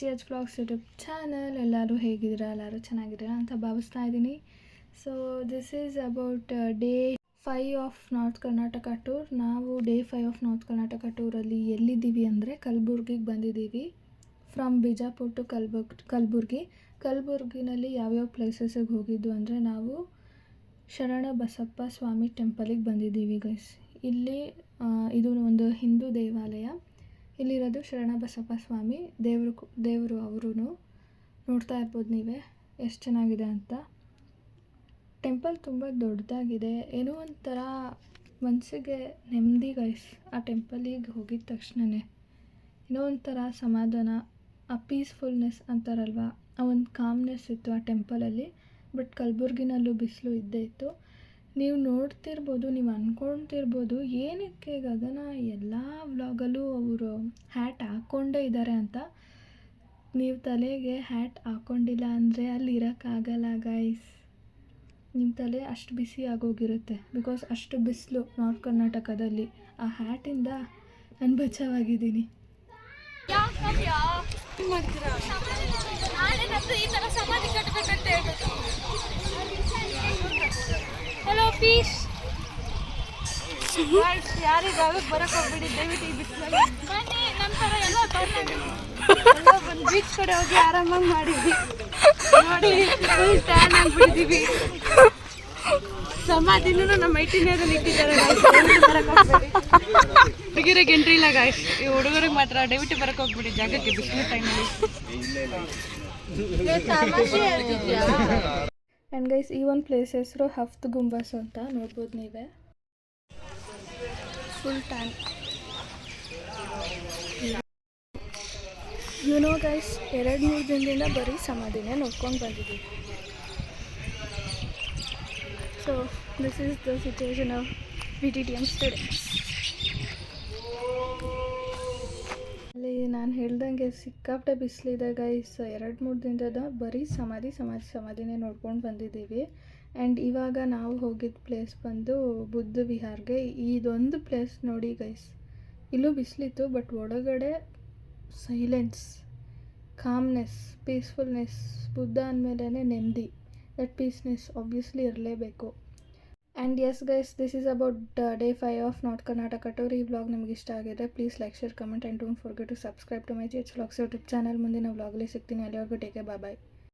G H vlogs YouTube channel. ಎಲ್ಲರೂ ಹೇಗಿದ್ದೀರಾ? ಎಲ್ಲರೂ ಚೆನ್ನಾಗಿದ್ದೀರಾ ಅಂತ ಭಾವಿಸ್ತಾ ಇದ್ದೀನಿ. So this is about day 5 of north Karnataka tour. ನಾವು ಡೇ 5 ಆಫ್ ನಾರ್ತ್ ಕರ್ನಾಟಕ ಟೂರಲ್ಲಿ ಎಲ್ಲಿದ್ದೀವಿ ಅಂದರೆ ಕಲಬುರ್ಗಿಗೆ ಬಂದಿದ್ದೀವಿ. ಫ್ರಮ್ ಬಿಜಾಪುರ್ ಟು ಕಲಬುರ್ಗಿನಲ್ಲಿ ಯಾವ್ಯಾವ ಪ್ಲೇಸಸ್ಸಿಗೆ ಹೋಗಿದ್ದು ಅಂದರೆ ನಾವು ಶರಣ ಬಸಪ್ಪ ಸ್ವಾಮಿ ಟೆಂಪಲಿಗೆ ಬಂದಿದ್ದೀವಿ ಗೈಸ್. ಇಲ್ಲಿ ಇದು ಒಂದು ಹಿಂದೂ ದೇವಾಲಯ. ಇಲ್ಲಿರೋದು ಶರಣ ಬಸಪ್ಪ ಸ್ವಾಮಿ ದೇವರು. ಅವರು ನೋಡ್ತಾ ಇರ್ಬೋದು ನೀವೇ ಎಷ್ಟು ಚೆನ್ನಾಗಿದೆ ಅಂತ. ಟೆಂಪಲ್ ತುಂಬ ದೊಡ್ಡದಾಗಿದೆ. ಏನೋ ಒಂಥರ ಮನಸ್ಸಿಗೆ ನೆಮ್ಮದಿ ಗೈಸ್. ಆ ಟೆಂಪಲಿಗೆ ಹೋಗಿದ ತಕ್ಷಣವೇ ಏನೋ ಒಂಥರ ಸಮಾಧಾನ, ಆ ಪೀಸ್ಫುಲ್ನೆಸ್ ಅಂತಾರಲ್ವ, ಆ ಒಂದು ಕಾಮ್ನೆಸ್ ಇತ್ತು ಆ ಟೆಂಪಲಲ್ಲಿ. ಬಟ್ ಕಲಬುರ್ಗಿನಲ್ಲೂ ಬಿಸಿಲು ಇದ್ದೇ ಇತ್ತು. ನೀವು ನೋಡ್ತಿರ್ಬೋದು, ನೀವು ಅಂದ್ಕೊಳ್ತಿರ್ಬೋದು ಏನಕ್ಕೆ ಗಗನ ಎಲ್ಲ ವ್ಲಾಗಲ್ಲೂ ಅವರು ಹ್ಯಾಟ್ ಹಾಕ್ಕೊಂಡೇ ಇದ್ದಾರೆ ಅಂತ. ನೀವು ತಲೆಗೆ ಹ್ಯಾಟ್ ಹಾಕ್ಕೊಂಡಿಲ್ಲ ಅಂದರೆ ಅಲ್ಲಿ ಇರೋಕ್ಕಾಗಲ್ಲ ಗೈಸ್. ನಿಮ್ಮ ತಲೆ ಅಷ್ಟು ಬಿಸಿ ಆಗೋಗಿರುತ್ತೆ. ಬಿಕಾಸ್ ಅಷ್ಟು ಬಿಸಿಲು ನಾರ್ತ್ ಕರ್ನಾಟಕದಲ್ಲಿ. ಆ ಹ್ಯಾಟಿಂದ ನಾನು ಬಚಾವಾಗಿದ್ದೀನಿ. Hello piece. ಯಾರಿಗೆ ಆಗಕ್ಕೆ ಬರಕ್ಕೆ ಹೋಗ್ಬಿಡಿ, ದಯವಿಟ್ಟು ಈ ಬಿಸಿಲಲ್ಲಿ ಬನ್ನಿ. ನಮ್ಮ ಥರ ಎಲ್ಲ ಬಂದು ಬೀಚ್ ಕಡೆ ಹೋಗಿ ಆರಾಮಾಗಿ ಮಾಡಿದ್ವಿ. ನೋಡಿ ಫುಲ್ ಟ್ಯಾನ್ ಆಗಿಬಿಟ್ಟಿದ್ದೀವಿ. ಸಮಾಧಿನೂ ನಮ್ಮ ಐಟಿನೇರಲ್ಲಿ ಇಟ್ಟಿದ್ದಾರೆ. ಹುಡುಗಿರಿಗೆ ಎಂಟ್ರಿ ಇಲ್ಲ ಗಾಯ್ಸ್, ಈ ಹುಡುಗರಿಗೆ ಮಾತ್ರ ದಯವಿಟ್ಟು ಬರಕ್ಕೆ ಹೋಗ್ಬಿಡಿ ಜಾಗಕ್ಕೆ ಬಿಸಿಲು ಟೈಮಲ್ಲಿ. ಆ್ಯಂಡ್ ಗೈಸ್, ಈ ಒಂದು ಪ್ಲೇಸ್ ಹೆಸರು ಹಫ್ತ್ ಗುಂಬಸ್ ಅಂತ ನೋಡ್ಬೋದು ನೀವೇ. Full tan. ಯುನೋ ಗೈಸ್, 2-3 ದಿನದಿಂದ ಬರೀ ಸಮಾಧಿನೇ ನೋಡ್ಕೊಂಡು ಬಂದಿದ್ದೀವಿ. So this is the situation of VTTM students. ಅಲ್ಲಿ ನಾನು ಹೇಳ್ದಂಗೆ ಸಿಕ್ಕಾಪಟ್ಟೆ ಬಿಸಿಲಿದೆ ಗೈಸ್. 2-3 ದಿನದ ಬರೀ ಸಮಾಧಿನೇ ನೋಡ್ಕೊಂಡು ಬಂದಿದ್ದೀವಿ. ಆ್ಯಂಡ್ ಇವಾಗ ನಾವು ಹೋಗಿದ್ದ ಪ್ಲೇಸ್ ಬಂದು ಬುದ್ಧ ವಿಹಾರ್ಗೆ. ಇದೊಂದು ಪ್ಲೇಸ್ ನೋಡಿ ಗೈಸ್, ಇಲ್ಲೂ ಬಿಸಿಲಿತ್ತು ಬಟ್ ಒಳಗಡೆ ಸೈಲೆನ್ಸ್, ಕಾಮ್ನೆಸ್, ಪೀಸ್ಫುಲ್ನೆಸ್. ಬುದ್ಧ ಅಂದಮೇಲೆ ನೆಮ್ಮದಿ. ದಟ್ ಪೀಸ್ನೆಸ್ ಆಬ್ವಿಯಸ್ಲಿ ಇರಲೇಬೇಕು. And yes guys, this is about day 5 of north Karnataka tour. ಈ ವ್ಲಾಗ್ ನಿಮಗೆ ಇಷ್ಟ ಆಗಿದೆ please like, share, comment and don't forget to subscribe to my G H vlogs YouTube channel. ಮುಂದಿನ ವ್ಲಾಗಲ್ಲಿ ಸಿಗ್ತೀನಿ. ಅಲ್ಲಿವರೆಗೂ ಟೇಕ್ ಕೇರ್, ಬಾಯ್.